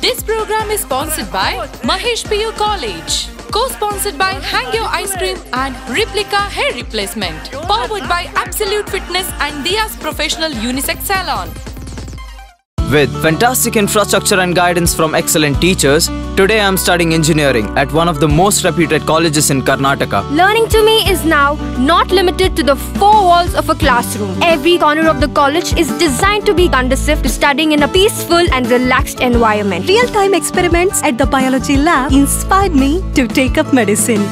This program is sponsored by Mahesh PU College. Co-sponsored by Hang Your Ice Cream and Replica Hair Replacement. Powered by Absolute Fitness and Dia's Professional Unisex Salon. With fantastic infrastructure and guidance from excellent teachers, today I am studying engineering at one of the most reputed colleges in Karnataka. Learning to me is now not limited to the four walls of a classroom. Every corner of the college is designed to be conducive to studying in a peaceful and relaxed environment. Real-time experiments at the biology lab inspired me to take up medicine.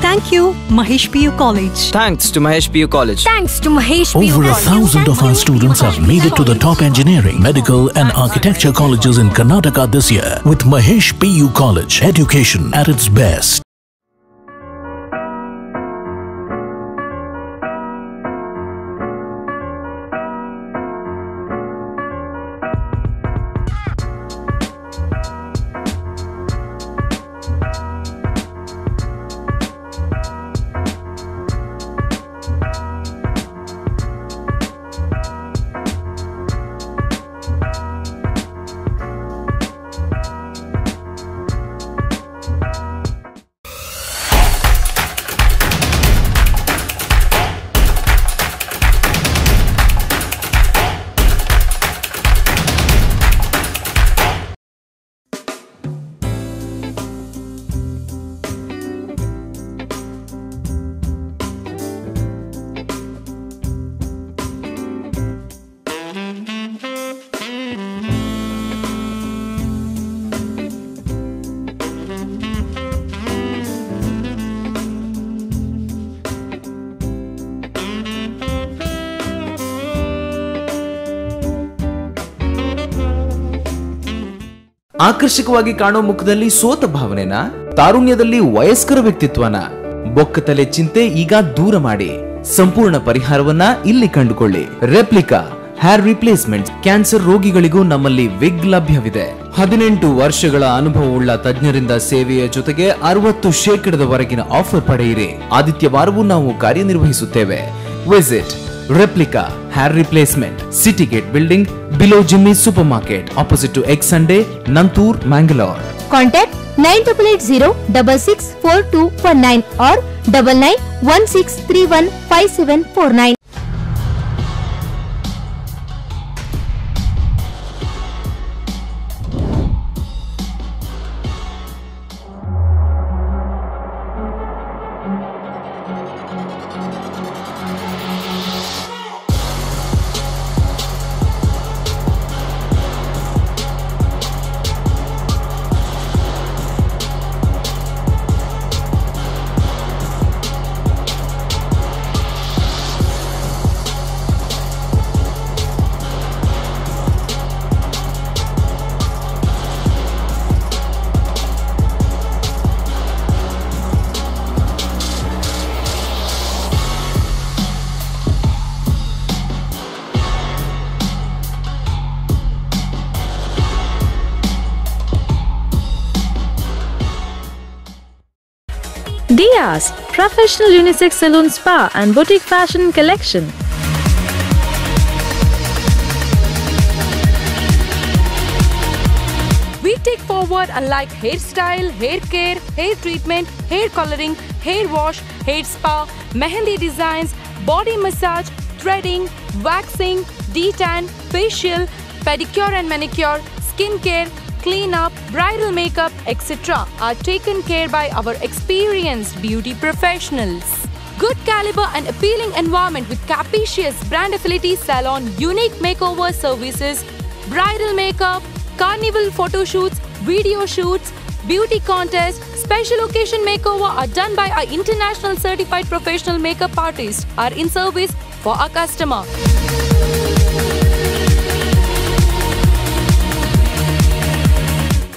Thank you, Mahesh PU College. Thanks to Mahesh PU College. Thanks to Mahesh PU Over College. 1,000 of our students have made it to the top engineering, medical and architecture colleges in Karnataka this year with Mahesh PU College. Education at its best. ಆಕರ್ಷಕವಾಗಿ ಕಾಣೋ ಮುಖದಲ್ಲಿ ಸೋತ ಭಾವನೆನ, ತಾರುಣ್ಯದಲ್ಲಿ ವಯಸ್ಕರ ವ್ಯಕ್ತಿತ್ವನ, ಬೊಕ್ಕತಲೆ ಚಿಂತೆ ಈಗ ದೂರ ಮಾಡಿ ಸಂಪೂರ್ಣ ಪರಿಹಾರವನ್ನ ಇಲ್ಲಿ ಕಂಡುಕೊಳ್ಳಿ. Replica hair replacement. ಕ್ಯಾನ್ಸರ್ ರೋಗಿಗಳಿಗೂ ನಮ್ಮಲ್ಲಿ ವಿಗ್ ಲಭ್ಯವಿದೆ. 18 ವರ್ಷಗಳ ಅನುಭವವುಳ್ಳ ತಜ್ಞರಿಂದ ಸೇವೆಯ ಜೊತೆಗೆ 60% ಆಫರ್ ಪಡೆಯಿರಿ. ಆದಿತ್ಯವಾರವೂ ನಾವು ಕಾರ್ಯನಿರ್ವಹಿಸುತ್ತೇವೆ. Visit Replica Hair Replacement, City Gate Building, below Jimmy Supermarket, opposite to Egg Sunday, Nantur, Mangalore. Contact 9880664249 or 9916315749. Dia's Professional Unisex Salon Spa and Boutique Fashion Collection. We take forward unlike hairstyle, hair care, hair treatment, hair coloring, hair wash, hair spa, mehendi designs, body massage, threading, waxing, detan, facial, pedicure and manicure, skin care, cleanup, bridal makeup, etc. are taken care by our experienced beauty professionals. Good caliber and appealing environment with capacious brand affinity salon, unique makeover services, bridal makeup, carnival photo shoots, video shoots, beauty contests, special occasion makeover are done by our international certified professional makeup artists are in service for our customer.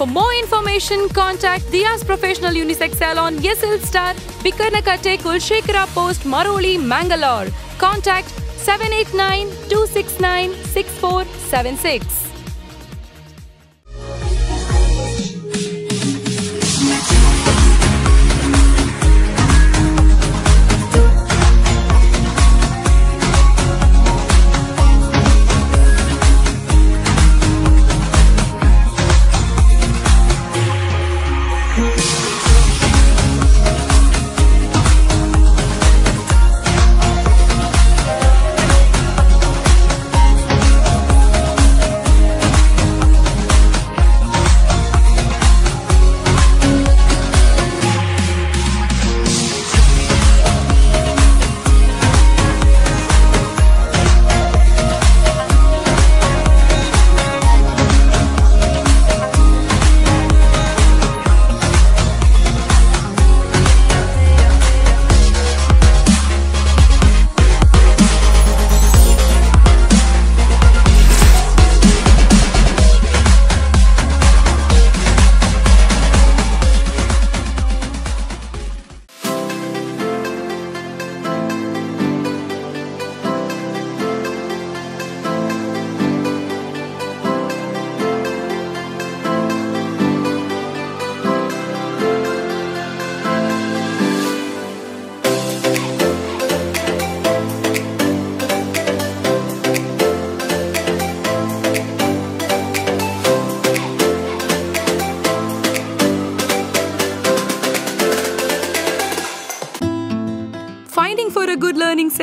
For more information, contact Dia's Professional Unisex Salon, SL Star, Bikarnakatte, Kulshekara Post, Maroli, Mangalore. Contact 789-269-6476.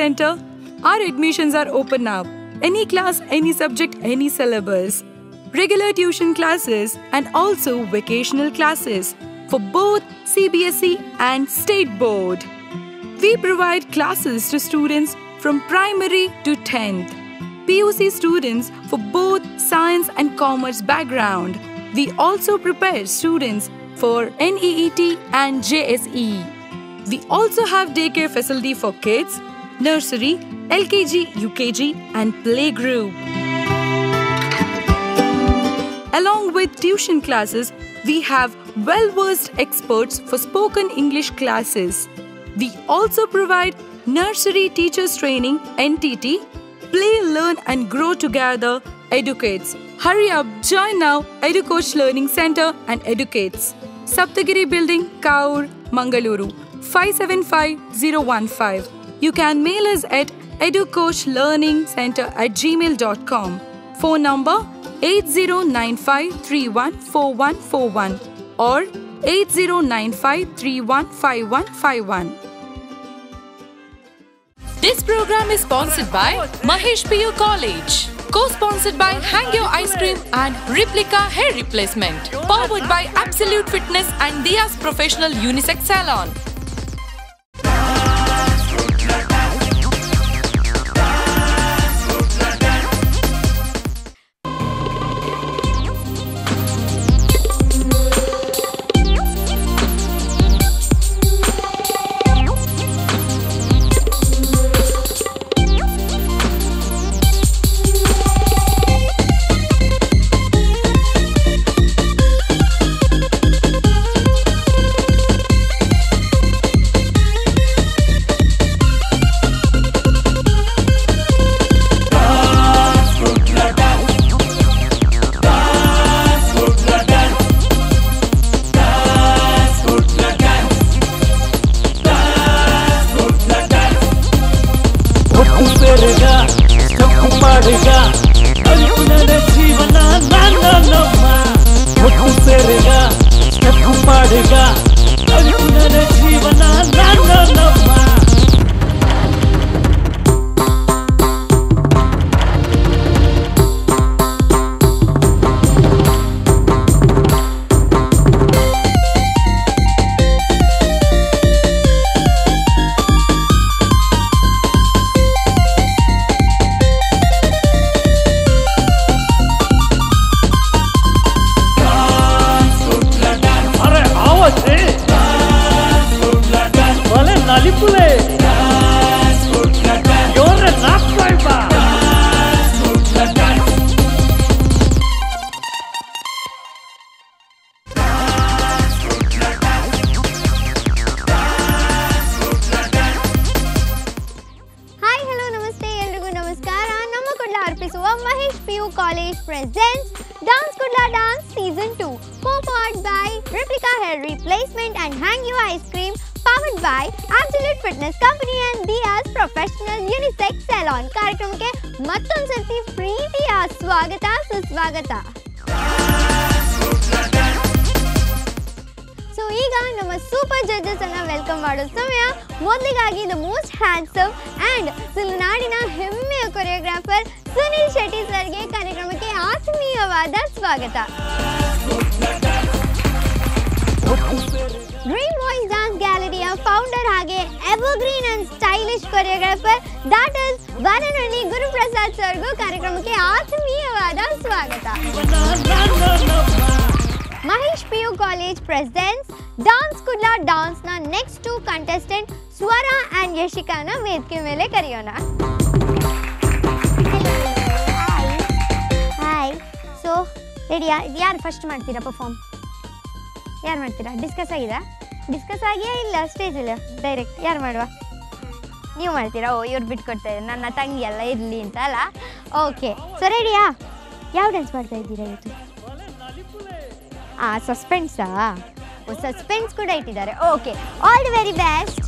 Center. Our admissions are open now. Any class, any subject, any syllabus. Regular tuition classes and also vocational classes for both CBSE and State Board. We provide classes to students from primary to 10th. PUC students for both science and commerce background. We also prepare students for NEET and JSE. We also have daycare facility for kids, nursery, LKG, UKG and playgroup. Along with tuition classes, we have well-versed experts for spoken English classes. We also provide nursery teachers training, NTT, Play, Learn and Grow Together, Educates. Hurry up, join now, EduCoach Learning Center and Educates. Saptagiri Building, Kaur, Mangaluru, 575015. You can mail us at educoachlearningcenter@gmail.com. Phone number 8095314141 or 8095315151. This program is sponsored by Mahesh PU College. Co-sponsored by Hang Your Ice Cream and Replica Hair Replacement. Powered by Absolute Fitness and Dia's Professional Unisex Salon. Mahesh PU College presents Dance Kudla Dance Season 2, co-powered by Replica Hair Replacement and Hang You Ice Cream, powered by Absolute Fitness Company and Dia's Professional Unisex Salon. कार्यक्रम के मತ್ತೊಂದು ಸರ್ತಿ ಪ್ರೀತಿಯ ಸ್ವಾಗತ ಸುಸ್ವಾಗತ. So ಈಗ ನಮ್ಮ super judges ಅನ್ನ welcome ಮಾಡೋ ಸಮಯ. ಮೊದಲಿಗಾಗಿ ದ ಮೋಸ್ಟ್ ಹ್ಯಾಂಡ್ಸಮ್ ಅಂಡ್ ತುಳುನಾಡಿನ ಹೆಮ್ಮೆಯ ಕೊರಿಯೋಗ್ರಾಫರ್ ಸುನಿಲ್ ಶೆಟ್ಟಿ ಸರ್ಗೆ ಕಾರ್ಯಕ್ರಮಕ್ಕೆ ಆತ್ಮೀಯವಾದ ಸ್ವಾಗತ. ಡ್ರೀಮ್ ವಾಯ್ಸ್ ಡ್ಯಾನ್ಸ್ ಗ್ಯಾಲರಿಯ ಫೌಂಡರ್ ಹಾಗೆ evergreen and stylish choreographer that is Bananahalli Guruprasad ಸರ್ಗೂ ಕಾರ್ಯಕ್ರಮಕ್ಕೆ ಆತ್ಮೀಯವಾದ ಸ್ವಾಗತ. Mahesh PU College presents Dance Kudla Dance na next two contestant Swara and Yashika na ವೇದಿಕೆ ಮೇಲೆ ಕರೆಯೋಣ. ಹಾಯ್. ಸೊ ರೆಡಿಯಾ? ಯಾರು ಫಸ್ಟ್ ಮಾಡ್ತೀರಾ ಪರ್ಫಾರ್ಮ್? ಯಾರು ಮಾಡ್ತೀರಾ? ಡಿಸ್ಕಸ್ ಆಗಿದಾ? ಡಿಸ್ಕಸ್ ಆಗಿಯಾ ಇಲ್ಲ ಸ್ಟೇಜಲ್ಲಿ ಡೈರೆಕ್ಟ್ ಯಾರು ಮಾಡುವ? ನೀವು ಮಾಡ್ತೀರಾ? ಓ ಇವ್ರು ಬಿಟ್ಕೊಡ್ತಾ ಇದ್ದಾರೆ, ನನ್ನ ತಂಗಿ ಎಲ್ಲ ಇರಲಿ ಅಂತ ಅಲ್ಲ. ಓಕೆ, ಸೊ ರೆಡಿಯಾ? ಯಾವ ಡ್ಯಾನ್ಸ್ ಮಾಡ್ತಾ ಇದ್ದೀರಾ ಇವತ್ತು? ಸಸ್ಪೆನ್ಸಾ? ಓ ಸಸ್ಪೆನ್ಸ್ ಕೂಡ ಇಟ್ಟಿದ್ದಾರೆ. Okay, all the very best.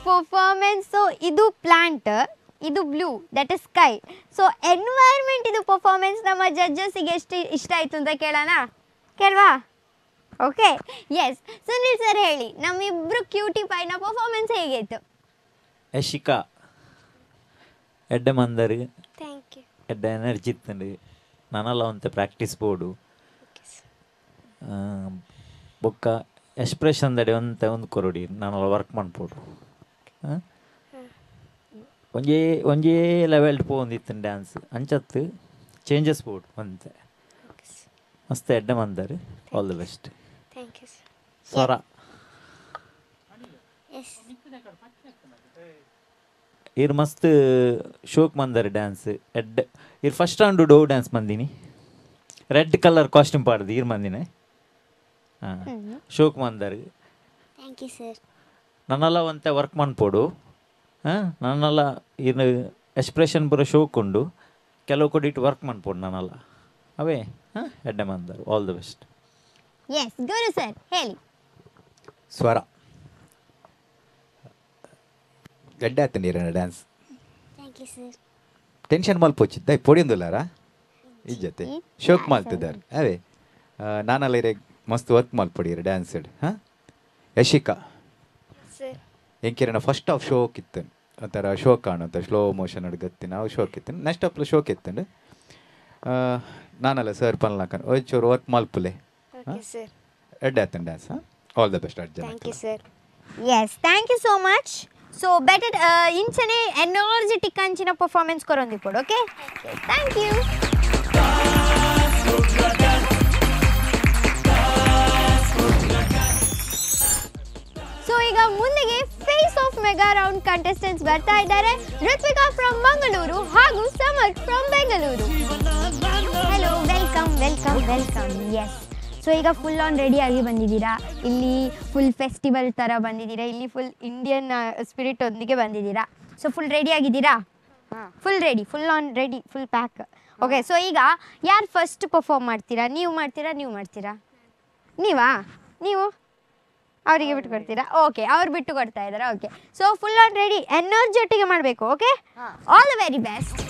performance. So idu plant, idu blue, that is sky. So environment idu performance nama judges ige ishta aitu anta kelana kelva. Okay, yes. Sunil sir heli nama ibru cutie pie na performance hegeitu? Ashika edda mandaru. Thank you. Edda energy ittundu nanala onte practice bodu. ಬೊಕ್ಕ expression ದಡೆ ಒಂತೆ ಒಂದು ಕೊರಡಿ ನಾನು work ಮಾಡ್ಬೋದು ಒಂಜೇ level ಪೋಂದಿತ್ತು dance ಅಂಚತ್ತು changes ಬೋಡು ಒಂತೆ ಮಸ್ತ್ ಎಡ್ಡ ಮಂದರು all the best ಸ್ವರ ಇರ್ ಮಸ್ತ್ ಶೋಕ್ ಮಂದರ್ ಡ್ಯಾನ್ಸ್ ಎಡ್ಡ ಇರ್ ಫಸ್ಟ್ ರೌಂಡ್ ಡೋ ಡ್ಯಾನ್ಸ್ ಮಂದಿನಿ ರೆಡ್ ಕಲರ್ ಕಾಸ್ಟ್ಯೂಮ್ ಪಾಡ್ದು ಇರ್ ಮಂದಿನೇ ಶೋಕ್ ಮಂದರ್ ಥ್ಯಾಂಕ್ ಯು ಸರ್ ನನ್ನೆಲ್ಲ ಒಂತೆ ವರ್ಕ್ ಮಾಡ್ಬೋಡು ನನ್ನೆಲ್ಲ ಇನ್ನು ಎಕ್ಸ್ಪ್ರೆಷನ್ ಬರೋ ಶೋಕ್ ಉಂಡು ಕೆಲವು ಕೊಡಿಟ್ಟು ವರ್ಕ್ ಮಾಡ್ಬೋದು ನನ್ನೆಲ್ಲ ಅವೇ ಎಡ್ಡ ಮಂದರ್ all the best yes Guru sir ಹೇಳಿ ಸ್ವರ ಗಡ್ಡೆ ಆತ ನೀರನ dance thank you sir tension ಮಲ್ಪೋಚಿದ್ದ ಪೊಡಿಯೊಂದುಲ್ಲಾರ ಈ ಜೊತೆ ಶೋಕ್ ಮಾಡ್ತಿದ್ದಾರೆ ಅವೇ ನಾನೆಲ್ಲ ಇರೇ ಮಸ್ತ್ ವರ್ಕ್ ಮಲ್ಪೊಡಿಯರು ಡ್ಯಾನ್ಸ್ ಹಾಂ ಯಶಿಕಾ ಎಂಕಿರನ ಫಸ್ಟ್ ಆಫ್ ಶೋಕ್ ಇತ್ತು ಒಂಥರ ಶೋಕ್ ಕಾಣುತ್ತೆ ಸ್ಲೋ ಮೋಷನ್ ಅಡ್ಗತ್ತಿ ನಾವು ಶೋಕ್ ಇತ್ತು ನೆಕ್ಸ್ಟ್ ಆಫ್ ಶೋಕ್ ಇತ್ತಂಡು ನಾನಲ್ಲ ಸರ್ ಪನ್ಲಾಕ ಒಂಚೂರು ವರ್ಕ್ ಮಲ್ಪುಲೆ ಎಡ್ಡೆ ಆತನ ಡ್ಯಾನ್ಸ್ ಆಲ್ ದ ಬೆಸ್ಟ್ ಅಡ್ಜ thank you sir yes thank you so much so better ಇಂಚನೆ ಎನರ್ಜೆಟಿಕ್ ಅಂಚಿನ ಪರ್ಫಾರ್ಮೆನ್ಸ್ ಕೊರೊಂದಿಪ್ಪಡು ಓಕೆ ಥ್ಯಾಂಕ್ ಯು ಸೊ ಈಗ ಮುಂದೆಗೆ face off mega round contestants ಬರ್ತಾ ಇದ್ದಾರೆ ಋತ್ವಿಕಾ ಫ್ರಮ್ ಮಂಗಳೂರು ಹಾಗೂ Samar from Bengaluru hello welcome welcome welcome yes so ಈಗ ಫುಲ್ ಆನ್ ರೆಡಿ ಆಗಿ ಬಂದಿದ್ದೀರಾ ಇಲ್ಲಿ ಫುಲ್ ಫೆಸ್ಟಿವಲ್ ಥರ ಬಂದಿದ್ದೀರಾ ಇಲ್ಲಿ ಫುಲ್ ಇಂಡಿಯನ್ ಸ್ಪಿರಿಟ್ ಒಂದಿಗೆ ಬಂದಿದ್ದೀರಾ ಸೊ ಫುಲ್ ರೆಡಿ ಆಗಿದ್ದೀರಾ full ready full on ready full pack okay so ಈಗ ಯಾರು ಫಸ್ಟ್ ಪರ್ಫಾರ್ಮ್ ಮಾಡ್ತೀರಾ ನೀವು ಮಾಡ್ತೀರಾ ನೀವಾ ನೀವು ಅವರಿಗೆ ಬಿಟ್ಟು ಕೊಡ್ತೀರಾ ಓಕೆ ಅವ್ರು ಬಿಟ್ಟು ಕೊಡ್ತಾ ಇದ್ದಾರೆ okay so full on ready ಎನರ್ಜೆಟಿಗೆ ಮಾಡಬೇಕು okay all the very best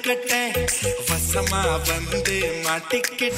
ಕಟ್ಟೆ ವಸಮ ಬಂದೆ ಮಾಟಿಕ್ಕೆ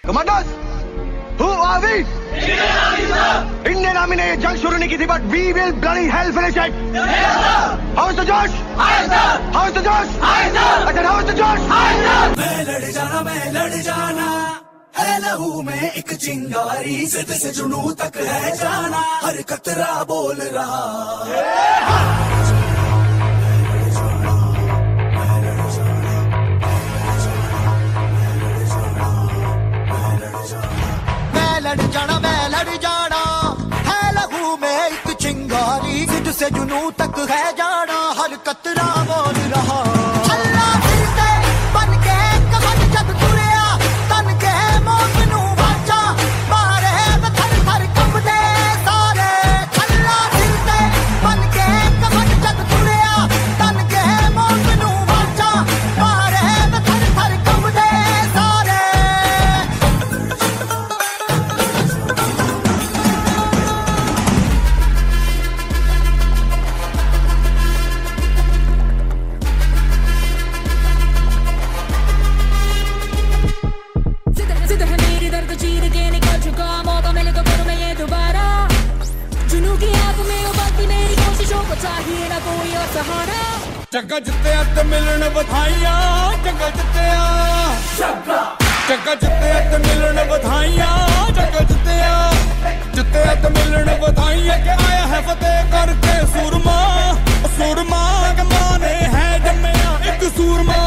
Commanders, who are we? Indian Army ने ये जंग शुरू नहीं की थी, but we will bloody hell finish it. How is the Josh? How is the Josh? I said, how is the Josh? मैं लड़ जाना है लहू में एक चिंगारी सिद्ध से जुनू तक है जाना हर कतरा बोल रहा मैं लड़ जाना है लहू में एक चिंगारी सिद्ध से जुनू तक है जाना हर कतरा बोल रहा अल्लाह फिर से बन के कहत जग तुरिया तन के मौत नू वाचा मारे थर थर कंबदे सारे अल्लाह फिर से बन के कहत जग तुरिया तन के मौत नू वाचा मारे थर थर कंबदे सारे चाहिए ना कोई और सहारा चक्का जिते अत मिलन बधाइयां चक्का जिते अत मिलन बधाइयां चक्का जिते अत मिलन बधाइयां के आया है फतेह करके सूरमा सूरमा के माने है जम्मया एक सूरमा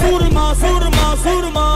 सूरमा सूरमा सूरमा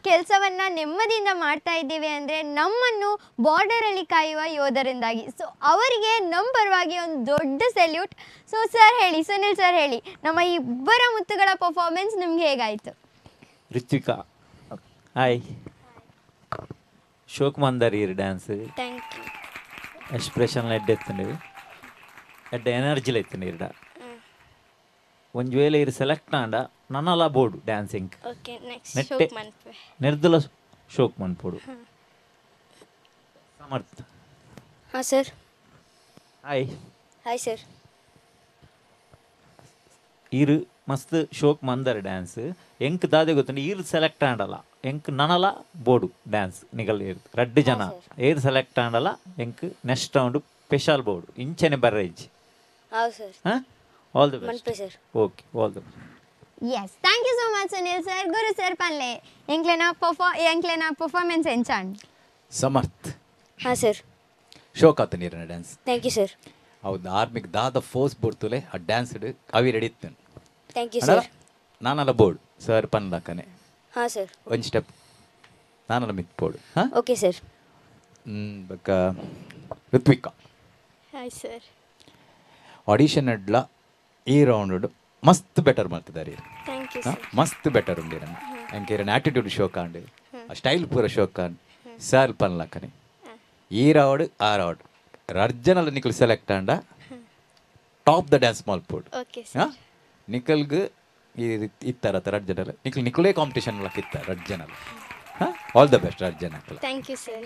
ಕೆಲಸವನ್ನ ನೆಮ್ಮದಿಯಿಂದ ಮಾಡ್ತಾ ಇದ್ದೀವಿ ಅಂದರೆ ನಮ್ಮನ್ನು ಬಾರ್ಡರಲ್ಲಿ ಕಾಯುವ ಯೋಧರಿಂದಾಗಿ. ಸೊ ಅವರಿಗೆ ನಮ್ಮ ಪರವಾಗಿ ಒಂದು ದೊಡ್ಡ ಸೆಲ್ಯೂಟ್. ಸೊ ಸರ್ ಹೇಳಿ, ಸುನಿಲ್ ಸರ್ ಹೇಳಿ, ನಮ್ಮ ಇಬ್ಬರ ಮುತ್ತುಗಳ ಪರ್ಫಾರ್ಮೆನ್ಸ್ ನಿಮ್ಗೆ ಹೇಗಾಯಿತು? ರಿತ್ವಿಕಾ ಹಾಯ್, ಶೋಕ್ ಮಂದರಿ ಡ್ಯಾನ್ಸ್ ಥ್ಯಾಂಕ್ ಯು. ಎಕ್ಸ್ಪ್ರೆಷನ್ ಎಡ್ಡೆತ್ತಂడి ಎಡ್ಡ ಎನರ್ಜಿಲ ಎತ್ತಂడి ಇರಡ ಒಂದು ವೇಳೆ ಇರು ಸೆಲೆಕ್ಟ್ ಆಂಡ ನನ್ನಲ್ಲ ಬೋರ್ಡು ಡ್ಯಾನ್ಸಿಂಗ್ ಓಕೆ ನೆಕ್ಸ್ಟ್ ನೆಟ್ಟೆ ಶೋಕ್ ಮನ್ಪೆ ನಿರ್ದಲ ಶೋಕ್ ಮನ್ಪೋಡು ಸಮರ್ಥ ಹಾಂ ಸರ್. Hi hi sir. ಇರು ಮಸ್ತ್ ಶೋಕ್ ಮಂದರ್ ಡ್ಯಾನ್ಸ್ ಎಂಕ್ ದಾದೆ ಗೊತ್ತಂడి ಇರು ಸೆಲೆಕ್ಟ್ ಆಂಡಲ್ಲ ಎಂಕ್ ನನಲ ಬೋರ್ಡು ಡ್ಯಾನ್ಸ್ ನಿಗಲ್ ಇರು ರಡ್ಡು ಜನ ಏರು ಸೆಲೆಕ್ಟ್ ಆಂಡಲ್ಲ ಎಂಕ್ ನೆಕ್ಸ್ಟ್ ರೌಂಡ್ ಸ್ಪೆಷಲ್ ಬೋರ್ಡು ಇಂಚನೆ ಬರ್ರೇಜ್. ಹೌದು ಸರ್. ಹಾಂ, ಆಲ್ ದಿ ಬೆಸ್ಟ್. ಮನ್ಪೆ sir. Okay, all the best. Yes, thank you so much Sunil sir. Guru sir panle enklena performance enchant. Samarth. ಹಾಂ ಸರ್. ಶೋಕ್ ಆತ ನೀರಿನ ಡ್ಯಾನ್ಸ್. Thank you sir. ಹೌದು, ಆರ್ಮಿಗೆ ದಾದ ಫೋರ್ಸ್ ಬೋಡ್ತುಲೆ ಆ ಡ್ಯಾನ್ಸ್ ಅವಿ ರೆಡಿ ಇತ್ತು. Thank you sir. ನಾನಲ್ಲ ಬೋರ್ಡ್ ಸರ್ ಪನ್ಲಕ್ಕನೆ. ಹಾಂ ಸರ್. ಒಂದು ಸ್ಟೆಪ್ ನಾನಲ್ಲ ಮಿತ್ ಬೋರ್ಡು. ಹಾಂ, ಓಕೆ ಸರ್. ಬೊಕ್ಕ ಋತ್ವಿಕಾ. Hi sir. ಆಡಿಷನ್ ಅಡ್ಲ ಈ ರೌಂಡ್ ಮಸ್ತ್ ಬೆಟರ್ ಮಾಡ್ತಿದ್ದಾರೆ. Thank you sir. ಮಸ್ತ್ ಬೆಟರ್ ಉಂಡಿ ನಮ್ಮ ಎಂಕೇರ ಆಟಿಟ್ಯೂಡ್ ಶೋ ಕಾಂಡು ಸ್ಟೈಲ್ ಪೂರ ಶೋ ಕಾಂಡ್ ಸಾಲ್ ಪನ್ಲಕ್ಕನೆ ಈ ರೌಂಡ್ ಆ ರೌಂಡ್ ರರ್ಜನಲ್ಲ ನಿಖಲ್ ಸೆಲೆಕ್ಟ್ ಆಂಡ ಟಾಪ್ ದ ಡ್ಯಾನ್ಸ್ ಮಾಲ್ಪೋಡ್. Okay sir. ನಿಖಲ್ಗೆ ಇತ್ತಾರ ರರ್ಜನಲ್ಲ ನಿಖಲೇ ಕಾಂಪಿಟೇಷನ್ ಇತ್ತ ರರ್ಜನಲ್ಲ. ಆಲ್ ದ ಬೆಸ್ಟ್ ರರ್ಜನ. Thank you sir.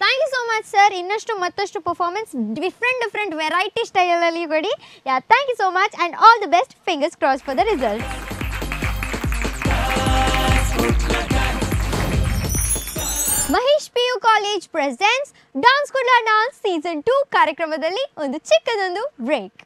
Thank you so much sir. ಇನ್ನಷ್ಟು ಮತ್ತಷ್ಟು ಪರ್ಫಾರ್ಮೆನ್ಸ್ ಡಿಫ್ರೆಂಟ್ ವೆರೈಟಿ ಸ್ಟೈಲಲ್ಲಿ ಕೊಡಿ. Yeah thank you so much and all the best. Fingers cross for the result. Mahesh PU college presents dance Kudla dance season 2 ಕಾರ್ಯಕ್ರಮದಲ್ಲಿ ಒಂದು ಚಿಕ್ಕದೊಂದು break.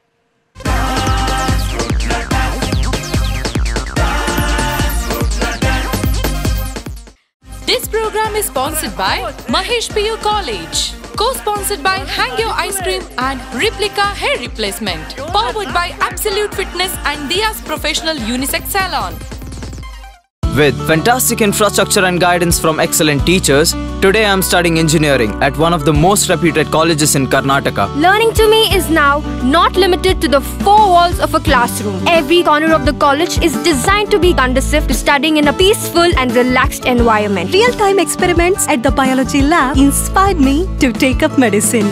This program is sponsored by Mahesh PU College, co-sponsored by Hangyo Ice Cream and Replica Hair Replacement, powered by Absolute Fitness and Dia's Professional Unisex Salon. With fantastic infrastructure and guidance from excellent teachers, today I am studying engineering at one of the most reputed colleges in Karnataka. Learning to me is now not limited to the four walls of a classroom. Every corner of the college is designed to be conducive to studying in a peaceful and relaxed environment. Real-time experiments at the biology lab inspired me to take up medicine.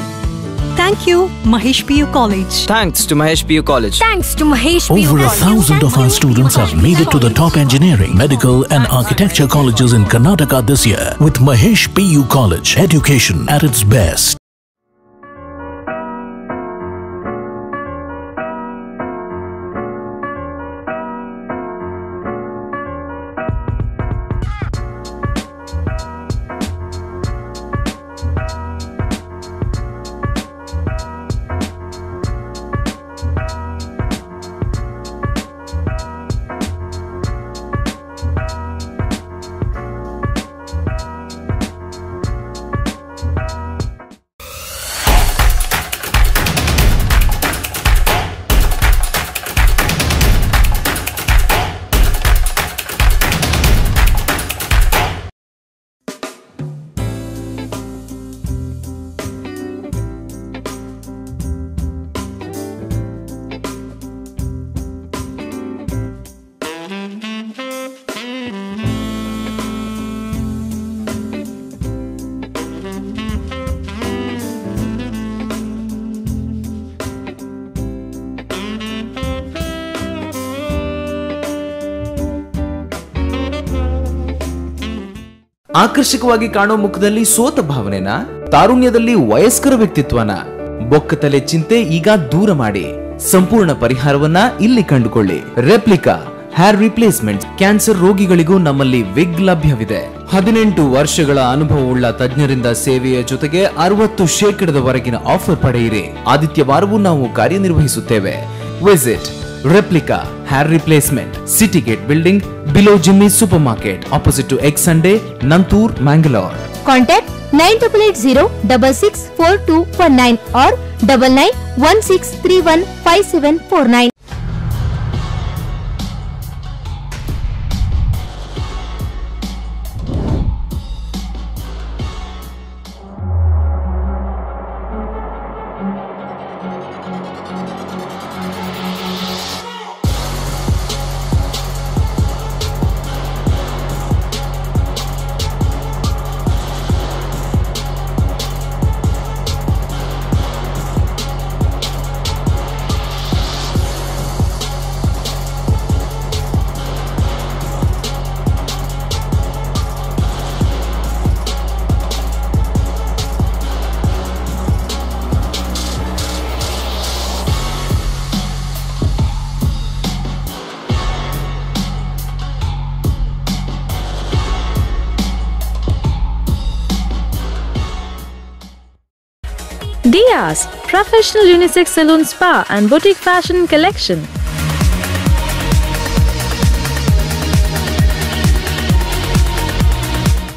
Thank you, Mahesh PU College. Thanks to Mahesh PU College. Thanks to Mahesh PU Over College. 1,000 of our students have made it to the top engineering, medical and architecture colleges in Karnataka this year with Mahesh PU College. Education at its best. ಆಕರ್ಷಕವಾಗಿ ಕಾಣೋ ಮುಖದಲ್ಲಿ ಸೋತ ಭಾವನೆನ, ತಾರುಣ್ಯದಲ್ಲಿ ವಯಸ್ಕರ ವ್ಯಕ್ತಿತ್ವನ, ಬೊಕ್ಕತಲೆ ಚಿಂತೆ ಈಗ ದೂರ ಮಾಡಿ ಸಂಪೂರ್ಣ ಪರಿಹಾರವನ್ನ ಇಲ್ಲಿ ಕಂಡುಕೊಳ್ಳಿ. Replica hair replacement. ಕ್ಯಾನ್ಸರ್ ರೋಗಿಗಳಿಗೂ ನಮ್ಮಲ್ಲಿ ವಿಗ್ ಲಭ್ಯವಿದೆ. 18 ವರ್ಷಗಳ ಅನುಭವವುಳ್ಳ ತಜ್ಞರಿಂದ ಸೇವೆಯ ಜೊತೆಗೆ 60% ಆಫರ್ ಪಡೆಯಿರಿ. ಆದಿತ್ಯವಾರವೂ ನಾವು ಕಾರ್ಯನಿರ್ವಹಿಸುತ್ತೇವೆ. Visit Replica Hair Replacement, City Gate Building, below Jimmy Supermarket, opposite to Egg Sunday, Nantur, Mangalore. Contact 9880664219 or 9916315749. Dia's Professional Unisex Salon Spa and Boutique Fashion Collection.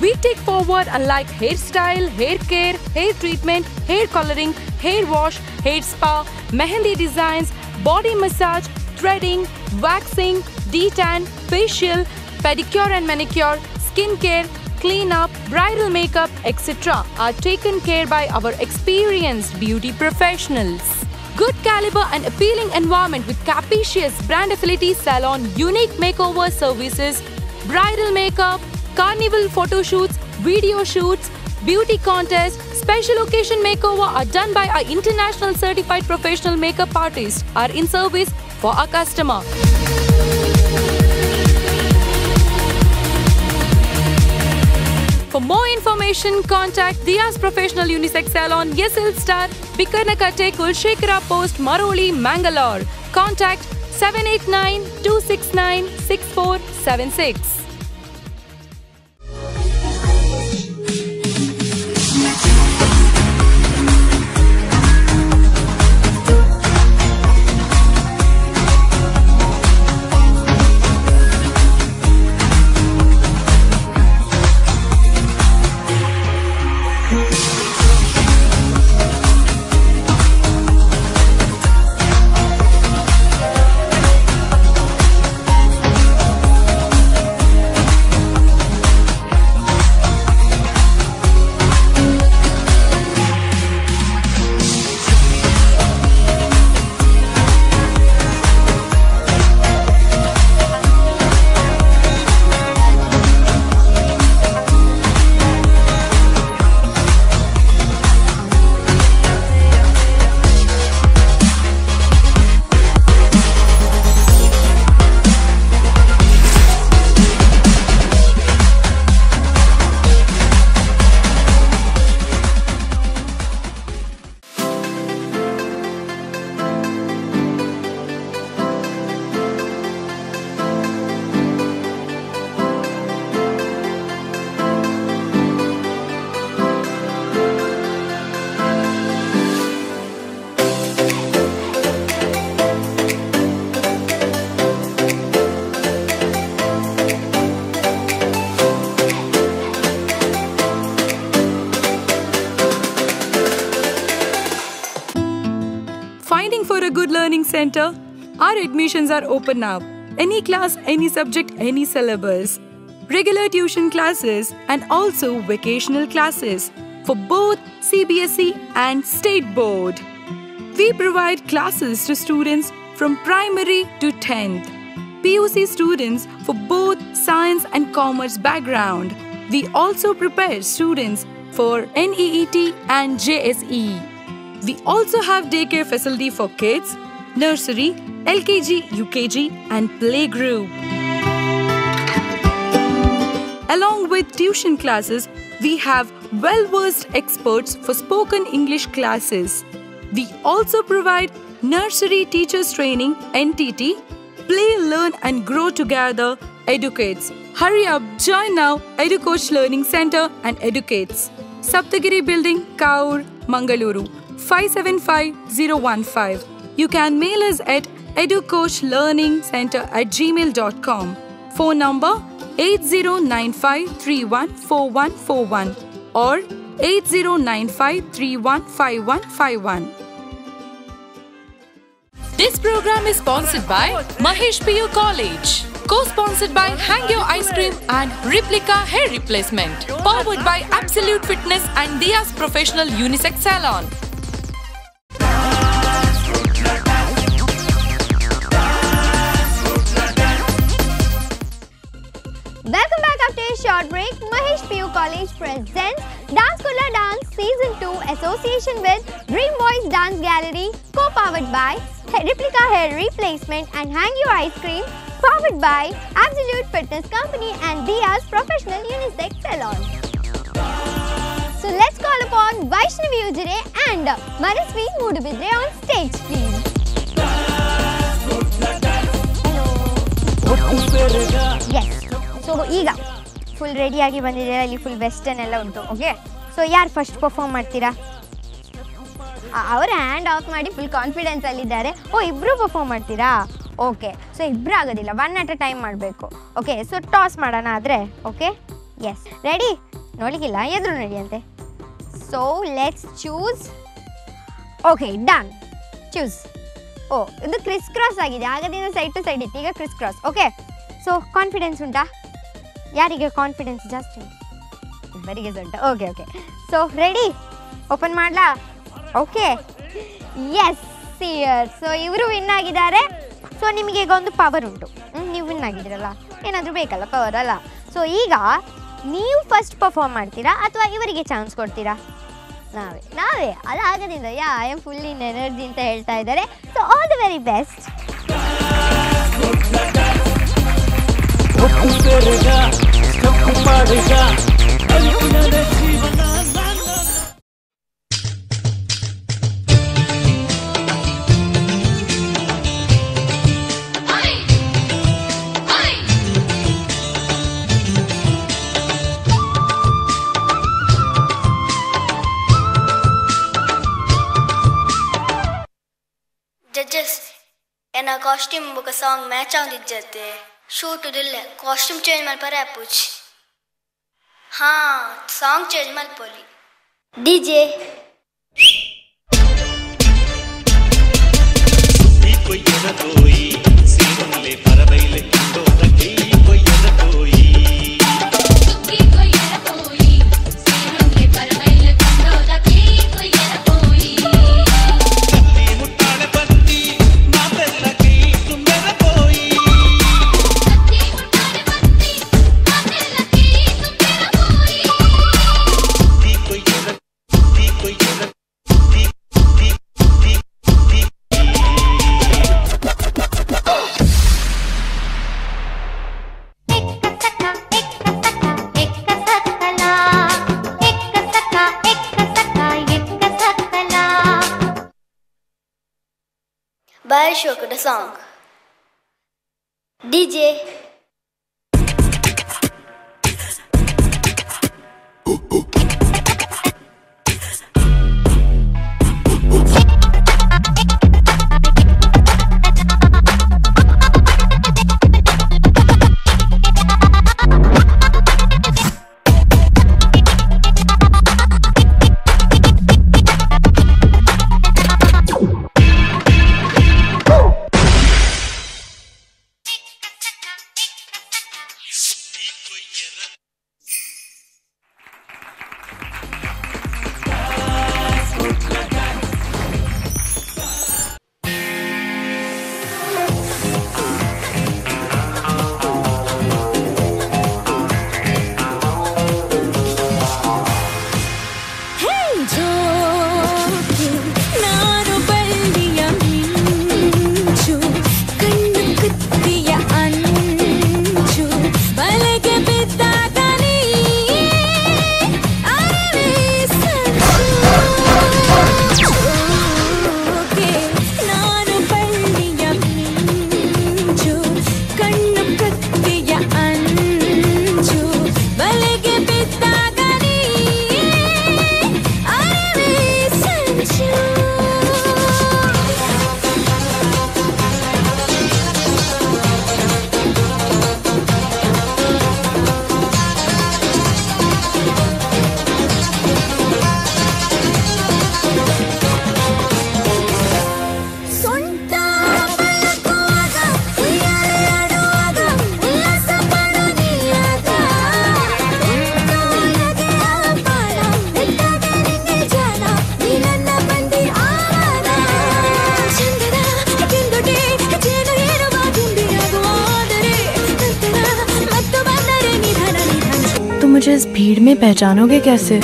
We take forward unlike hairstyle, hair care, hair treatment, hair coloring, hair wash, hair spa, mehendi designs, body massage, threading, waxing, detan, facial, pedicure and manicure, skin care, cleanup, bridal makeup, etc. are taken care by our experienced beauty professionals. Good caliber and appealing environment with capacious brand affinity salon, unique makeover services, bridal makeup, carnival photo shoots, video shoots, beauty contests, special occasion makeover are done by our international certified professional makeup artists are in service for our customer. For more information, contact Diya's Professional Unisex Salon, SL Star, Bikarnakatte, Kulshekara Post, Maroli, Mangalore. Contact 789-269-6476. Finding for a good learning center? Our admissions are open now. Any class, any subject, any syllabus. Regular tuition classes and also vocational classes for both CBSE and State Board. We provide classes to students from primary to 10th. PUC students for both science and commerce background. We also prepare students for NEET and JSE. We also have daycare facility for kids, nursery, LKG, UKG and playgroup. Along with tuition classes, we have well-versed experts for spoken English classes. We also provide nursery teachers training, NTT, Play, Learn and Grow Together, Educates. Hurry up, join now, EduCoach Learning Center and Educates. Saptagiri Building, Kaur, Mangaluru, 575015. You can mail us at educoachlearningcenter@gmail.com. Phone number 8095314141 or 8095315151. This program is sponsored by Mahesh PU College. Co-sponsored by Hangyo Ice Cream and Replica Hair Replacement. Powered by Absolute Fitness and Diya's Professional Unisex Salon. Welcome back after a short break. Mahesh PU College presents Dance Kurla Dance Season 2 association with Dream Voice Dance Gallery, co-powered by Replica Hair Replacement and Hangyo Ice Cream, powered by Absolute Fitness Company and Diya's Professional Unisex Salon. So let's call upon Vaishnavi Ujire and Marasvi Mudubidre on stage, please. Yes. So ಈಗ full ರೆಡಿಯಾಗಿ ಬಂದಿದ್ದೀರಾ, ಇಲ್ಲಿ full western ಎಲ್ಲ ಉಂಟು. Okay, so ಯಾರು first perform ಮಾಡ್ತೀರಾ? ಅವರು hand off ಮಾಡಿ ಫುಲ್ ಕಾನ್ಫಿಡೆನ್ಸಲ್ಲಿದ್ದಾರೆ. ಓ, ಇಬ್ಬರು ಪರ್ಫಾರ್ಮ್ ಮಾಡ್ತೀರಾ? ಓಕೆ, ಸೊ ಇಬ್ಬರು ಆಗೋದಿಲ್ಲ, ಒನ್ ಅಟ್ ಅ ಟೈಮ್ ಮಾಡಬೇಕು. ಓಕೆ, ಸೊ ಟಾಸ್ ಮಾಡೋಣ ಆದರೆ. Okay, yes, ready? ನೋಡ್ಲಿಕ್ಕಿಲ್ಲ, ಎದುರು ನಡೆಯಂತೆ. So let's choose. Okay, done, choose. ಓ, ಇದು ಕ್ರಿಸ್ ಕ್ರಾಸ್ ಆಗಿದೆ, ಆಗದಿಂದ ಸೈಡ್ ಟು ಸೈಡ್ ಇತ್ತು, ಈಗ criss cross. Okay, so confidence ಉಂಟಾ? ಯಾರಿಗೆ ಕಾನ್ಫಿಡೆನ್ಸ್ ಜಾಸ್ತಿ ಉಂಟು? ಬರಿಗೆ ಸೊಂಟ. Okay okay, so ready? Open ಮಾಡಲಾ? Okay, yes sir. ಸೊ ಇವರು ವಿನ್ ಆಗಿದ್ದಾರೆ. ಸೊ ನಿಮಗೆ ಈಗ ಒಂದು ಪವರ್ ಉಂಟು, ನೀವು ವಿನ್ ಆಗಿದ್ದೀರಲ್ಲ, ಏನಾದರೂ ಬೇಕಲ್ಲ ಪವರ್ ಅಲ್ಲ. ಸೊ ಈಗ ನೀವು ಫಸ್ಟ್ ಪರ್ಫಾರ್ಮ್ ಮಾಡ್ತೀರಾ ಅಥವಾ ಇವರಿಗೆ ಚಾನ್ಸ್ ಕೊಡ್ತೀರಾ? ನಾವೇ ಅದು ಆಗದಿಂದ I am full in energy ಅಂತ ಹೇಳ್ತಾ ಇದ್ದಾರೆ. So all the very best. जजेस एना कॉस्ट्यूम बुक सॉन्ग मैच आउंदिज्जते शूट दिल्ल कॉस्ट्यूम चेंज मल्परे पूछ. हाँ सॉन्ग चेंज मल्पोली DJ by Shokada song. DJ मुझे इस भीड़ में पहचानोगे कैसे?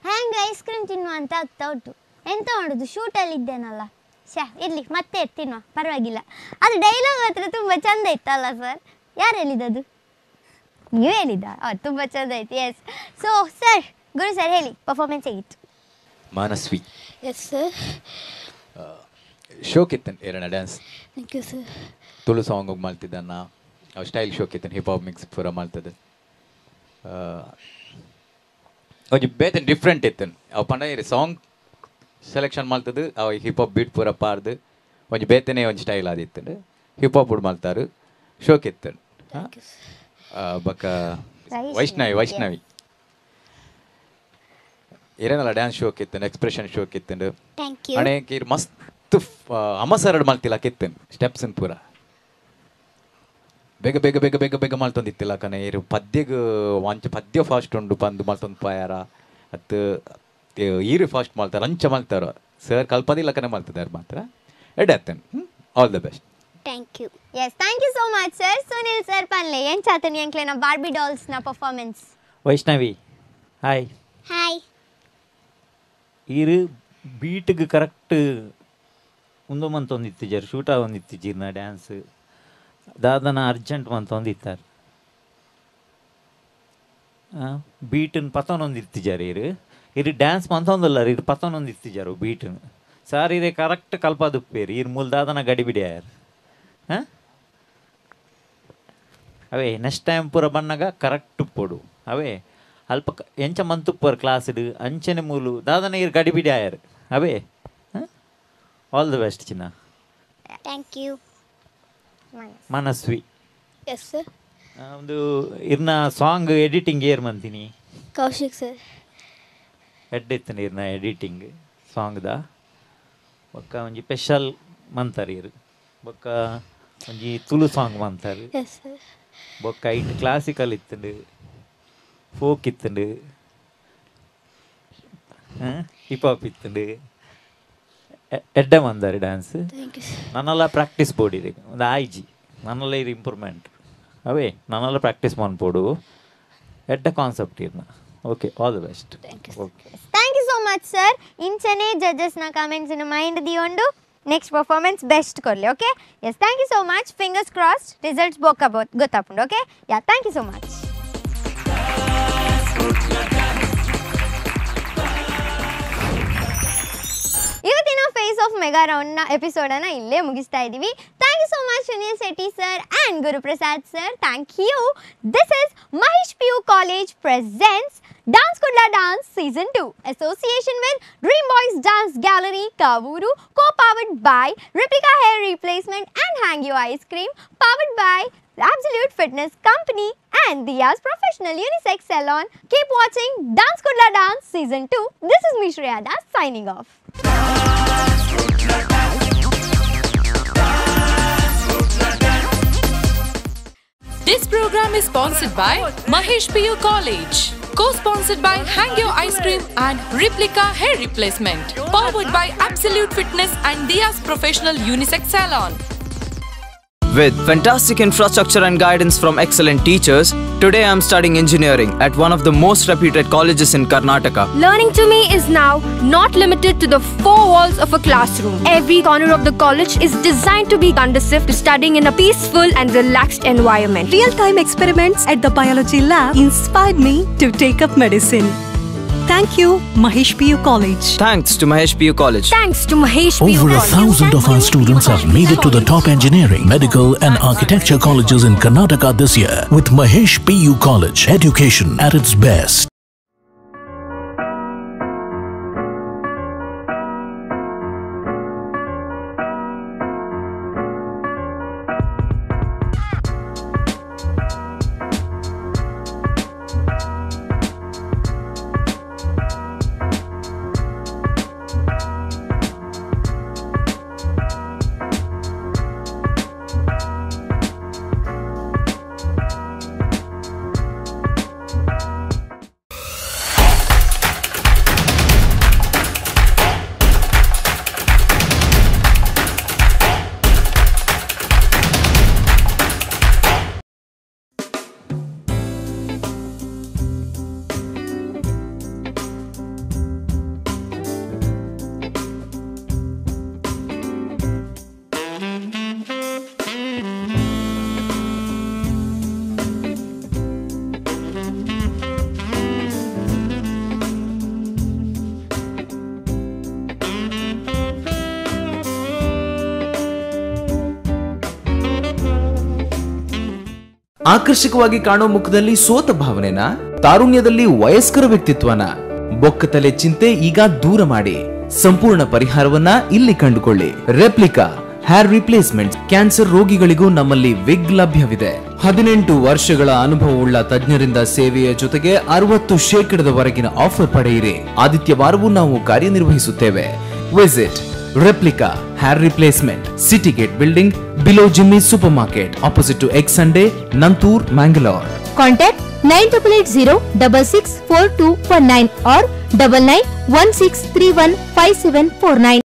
ಹೆಂಗೆ ಐಸ್ ಕ್ರೀಮ್ ತಿನ್ನುವ ಅಂತ ಆಗ್ತಾ ಉಂಟು. ಎಂತ ಮಾಡೋದು, ಶೂಟಲ್ಲಿ ಇದ್ದೇನಲ್ಲ, ಇರಲಿ ಮತ್ತೆ ತಿನ್ನುವ, ಪರವಾಗಿಲ್ಲ. ಅದು ಡೈಲಾಗ್ ಹತ್ರ ತುಂಬ ಚಂದ ಇತ್ತಲ್ಲ ಸರ್, ಯಾರು ಹೇಳಿದದು? ನೀವೇ ಹೇಳಿದ್ದ ತುಂಬ ಚಂದ ಐತಿ. Yes. So sir, Guru sir ಹೇಳಿ, ಪರ್ಫಾರ್ಮೆನ್ಸ್ ಹೇಗಿತ್ತು? ಮಾನಸ್ವಿ. Yes sir. ಶೋಕ್ ಇತ್ತನ್ ಏರಣ dance. Thank you sir. Tulu song ಹೋಗಿ ಮಾಡ್ತಿದ್ದನ್ನ ಸ್ಟೈಲ್ ಶೋಕ್ ಇತ್ತನ್, ಹಿಪ್ ಹಾಪ್ ಮಿಕ್ಸ್ ಪೂರ ಮಾಡ್ತದೆ. ಒಂಜಿ ಬೇತೆ ಡಿಫ್ರೆಂಟ್ ಇತ್ತನ್ ಅವು ಪಂಡ ಸಾಂಗ್ ಸೆಲೆಕ್ಷನ್ ಮಾಡ್ತದೆ, ಅವ ಹಿಪ್ ಹಾಪ್ ಬೀಟ್ ಪೂರ ಪಾಡ್ದು ಒಂಜಿ ಬೇತೆನೇ ಒಂಜಿ ಸ್ಟೈಲ್ ಆದಿತ್ತಂಡು ಹಿಪ್ ಹಾಪ್ ಮಾಡ್ತಾರು. ಶೋಕ್ ಇತ್ತನ್ ಬಕ್ಕ ವೈಷ್ಣವಿ ಏನೇನಲ್ಲ ಡ್ಯಾನ್ಸ್ ಶೋಕ್ ಇತ್ತನ್, ಎಕ್ಸ್ಪ್ರೆಷನ್ ಶೋಕ್ ಇತ್ತಂಡು ಅನೇಕ ಮಸ್ತ್ ಅಮಸರಡ್ ಮಾಡ್ತಿಲ್ಲ ಕಿತ್ತನ್ ಸ್ಟೆಪ್ಸನ್ ಪೂರ ಬೇಗ ಬೇಗ ಬೇಗ ಬೇಗ ಬೇಗ ಮಾಡ್ತೊಂದಿತ್ತಿಲ್ಲ ಕನೆ ಇರು ಪದ್ಯಗ ಒಂಚ ಪದ್ಯ ಫಾಸ್ಟ್ ಉಂಡು ಬಂದು ಮಾಡ್ತೊಂದು ಪಾಯಾರ ಅತ್ತು ಈರು ಫಾಸ್ಟ್ ಮಾಡ್ತಾರೆ ಅಂಚ ಮಾಡ್ತಾರ ಸರ್ ಕಲ್ಪದಿಲ್ಲ ಕನೆ ಮಾಡ್ತಿದ್ದಾರೆ ಮಾತ್ರ ಎಡ್ ಅತ್ತನ್. All the best. Thank you. Yes, thank you so much sir. Sunil sir ಪನ್ಲೆ ಏನು ಚಾತನಿ ಅಂಕ್ಲೆನ ಬಾರ್ಬಿ ಡಾಲ್ಸ್ನ ಪರ್ಫಾರ್ಮೆನ್ಸ್. ವೈಷ್ಣವಿ ಹಾಯ್. ಹಾಯ್. ಈರು ಬೀಟ್ಗೆ ಕರೆಕ್ಟ್ ಉಂದು ಮಂತೊಂದಿತ್ತಿದ್ದಾರೆ, ಶೂಟ ಒಂದಿತ್ತಿದ್ದೀರ್ನ ಡ್ಯಾನ್ಸ್ ದಾದನ ಅರ್ಜೆಂಟ್ ಮಂತೊಂದಿತ್ತಾರೆ, ಬೀಟನ್ ಪತನೊಂದಿತ್ತಿದ್ದಾರೆ. ಇರು ಡ್ಯಾನ್ಸ್ ಮಂತೊಂದಲ್ಲ, ಇರು ಪತನೊಂದಿತ್ತಿದ್ದಾರೆ ಬೀಟನ್ ಸಾರ್. ಇರೇ ಕರೆಕ್ಟ್ ಕಲ್ಪದುಪ್ಪೇರು ಇರು ಮೂಲ ದಾದನ ಗಡಿಬಿಡಿಯಾರು. ಹಾಂ ಅವೇ ನೆಕ್ಸ್ಟ್ ಟೈಮ್ ಪೂರ ಬಣ್ಣಗ ಕರೆಕ್ಟ್ ಉಪ್ಪೊಡು ಅವೇ ಅಲ್ಪ ಎಂಚ ಮಂತುಪ್ಪರ್ ಕ್ಲಾಸ್ಡ್ ಅಂಚನೆ ಮೂಲು ದಾದನ ಇರು ಗಡಿಬಿಡಿ ಆಯರು ಅವೇ. ಆಲ್ ದಿ ಬೆಸ್ಟ್ ಚಿನ್ನ. Thank you. Manasvi. Yes sir. ಒಂದು ಇರ್ನ ಸಾಂಗ್ ಎಡಿಟಿಂಗ್ ಏರ್ ಮಂತೀನಿ ಕೌಶಿಕ್ ಸರ್. ಎಡ್ಡೆತ್ತನ ಇರ್ನ ಎಡಿಟಿಂಗ್ ಸಾಂಗ್ದ ಬೊಕ್ಕ ಒಂಜಿ ಸ್ಪೆಷಲ್ ಮಂತಾರೆ ಇರು ಬೊಕ್ಕ ಒಂಜಿ ತುಳು ಸಾಂಗ್ ಮಂತಾರೆ. Yes sir. ಬೊಕ್ಕ ಇಟ್ ಕ್ಲಾಸಿಕಲ್ ಇತ್ತಂಡು, ಫೋಕ್ ಇತ್ತಂಡು, ಹಿಪ್ ಹಾಪ್ ಇತ್ತಂಡು, ಎಡ್ಡ ಮಂದಾರಿ ಡ್ಯಾನ್ಸ್. ನನ್ನೆಲ್ಲ ಪ್ರಾಕ್ಟೀಸ್ ಬೋಡಿರಿ ಒಂದು ಆಯ್ಜಿ ನನ್ನೆಲ್ಲ ಇದು ಇಂಪ್ರೂವ್ಮೆಂಟ್ ಅವೇ ನನ್ನೆಲ್ಲ ಪ್ರಾಕ್ಟೀಸ್ ಮಾಡ್ಬೋಡು ಎಡ್ಡ ಕಾನ್ಸೆಪ್ಟ್ ಇರ್ನ. Okay, all the best. Okay, thank you so much sir. ಇಂಚನೆ ಜಡ್ಜಸ್ನ ಕಾಮೆಂಟ್ಸಿನ ಮೈಂಡ್ ದಿಯೊಂಡು ನೆಕ್ಸ್ಟ್ ಪರ್ಫಾರ್ಮೆನ್ಸ್ ಬೆಸ್ಟ್ ಕೊಡಲಿ. Okay, yes, thank you so much. Fingers crossed results ಗೊತ್ತಾಪುಂಡು. Okay, yeah, thank you so much. ಇವತ್ತಿನ ಫೇಸ್ ಆಫ್ ಮೆಗಾ ರೌಂಡ್ನ ಎಪಿಸೋಡನ್ನು ಇಲ್ಲೇ ಮುಗಿಸ್ತಾ ಇದ್ದೀವಿ. Thank you so much Sunil Shetty sir and Guruprasad sir. Thank you. This is Mahesh PU College presents Dance Kudla Dance Season 2 association with Dream Boys Dance Gallery Kavuru, co-powered by Replica Hair Replacement and Hang You Ice Cream, powered by Absolute Fitness Company and Diya's Professional Unisex Salon. Keep watching Dance Kudla Dance Season 2. This is me Shreya Das signing off. This program is sponsored by Mahesh PU College, co-sponsored by Hang Your Ice Cream and Replica Hair Replacement, powered by Absolute Fitness and Diya's Professional Unisex Salon. With fantastic infrastructure and guidance from excellent teachers, today I am studying engineering at one of the most reputed colleges in Karnataka. Learning to me is now not limited to the four walls of a classroom. Every corner of the college is designed to be conducive to studying in a peaceful and relaxed environment. Real-time experiments at the biology lab inspired me to take up medicine. Thank you, Mahesh PU College. Thanks to Mahesh PU College. Thanks to Mahesh PU Over College. 1,000 of our students have made it to the top engineering, medical and architecture colleges in Karnataka this year with Mahesh PU College. Education at its best. ಆಕರ್ಷಕವಾಗಿ ಕಾಣೋ ಮುಖದಲ್ಲಿ ಸೋತ ಭಾವನೆನ, ತಾರುಣ್ಯದಲ್ಲಿ ವಯಸ್ಕರ ವ್ಯಕ್ತಿತ್ವನ, ಬೊಕ್ಕತಲೆ ಚಿಂತೆ ಈಗ ದೂರ ಮಾಡಿ ಸಂಪೂರ್ಣ ಪರಿಹಾರವನ್ನ ಇಲ್ಲಿ ಕಂಡುಕೊಳ್ಳಿ. Replica hair replacement. ಕ್ಯಾನ್ಸರ್ ರೋಗಿಗಳಿಗೂ ನಮ್ಮಲ್ಲಿ ವಿಗ್ ಲಭ್ಯವಿದೆ. 18 ವರ್ಷಗಳ ಅನುಭವವುಳ್ಳ ತಜ್ಞರಿಂದ ಸೇವೆಯ ಜೊತೆಗೆ 60% ಆಫರ್ ಪಡೆಯಿರಿ. ಆದಿತ್ಯವಾರವೂ ನಾವು ಕಾರ್ಯನಿರ್ವಹಿಸುತ್ತೇವೆ. Visit replica hair replacement, city gate building, below Jimmy supermarket, opposite to ಎಕ್ಸ್ Sunday, Nanthoor, Mangalore. Contact 9880664249 or 9916315749.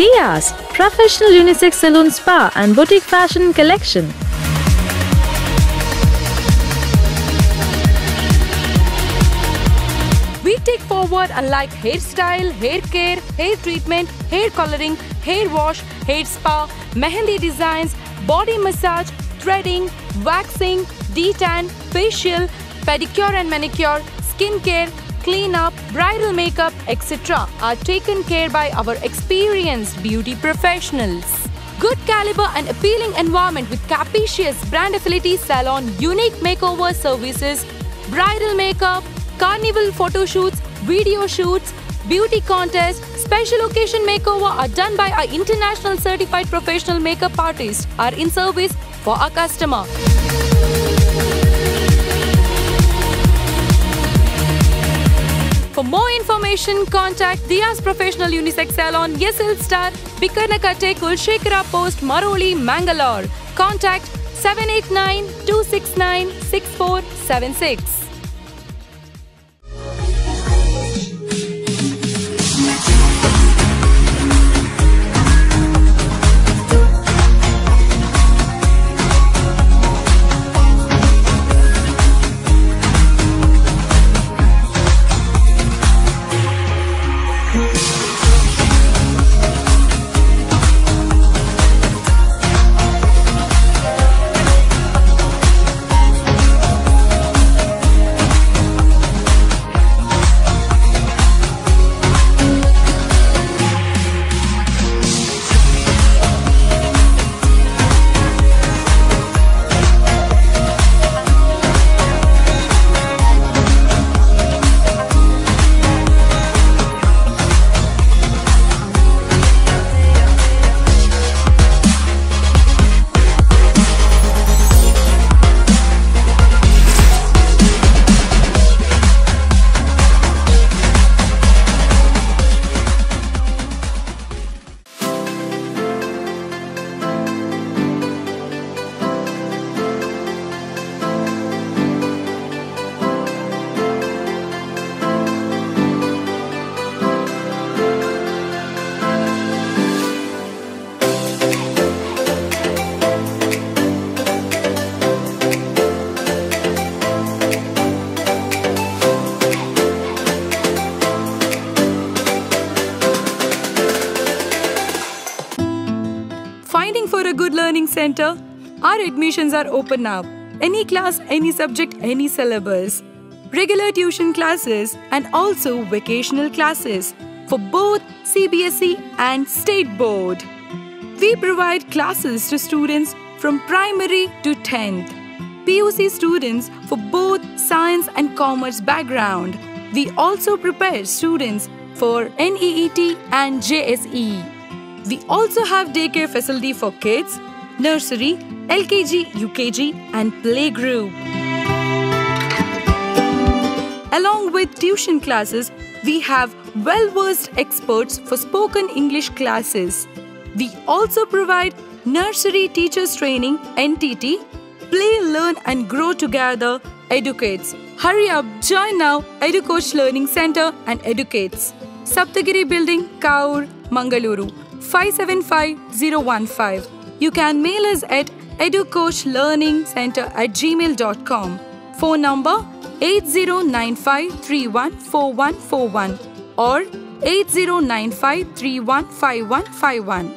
Diaz, professional unisex salon spa and boutique fashion collection. We take forward unlike hairstyle, hair care, hair treatment, hair coloring, hair wash, hair spa, mehendi designs, body massage, threading, waxing, detan, facial, pedicure and manicure, skin care, cleanup, bridal makeup, etc. are taken care by our experienced beauty professionals. Good caliber and appealing environment with capacious brand affinity salon, unique makeover services, bridal makeup, carnival photo shoots, video shoots, beauty contests, special occasion makeover are done by our international certified professional makeup artists are in service for our customer. For more information, contact Diaz Professional Unisex Salon, YesL Star, Bikarnakate, Kulshekara Post, Maroli, Mangalore. Contact 789-269-6476. Finding for a good learning center? Our admissions are open now. Any class, any subject, any syllabus. Regular tuition classes and also vocational classes for both CBSE and State Board. We provide classes to students from primary to 10th. PUC students for both science and commerce background. We also prepare students for NEET and JSE. We also have daycare facility for kids, nursery, LKG, UKG and playgroup. Along with tuition classes, we have well-versed experts for spoken English classes. We also provide nursery teachers training, NTT, Play, Learn and Grow Together, Educates. Hurry up, join now, EduCoach Learning Center and Educates. Saptagiri Building, Kaur, Mangaluru, 575015. You can mail us at educoachlearningcenter@gmail.com. Phone number 8095314141 or 8095315151.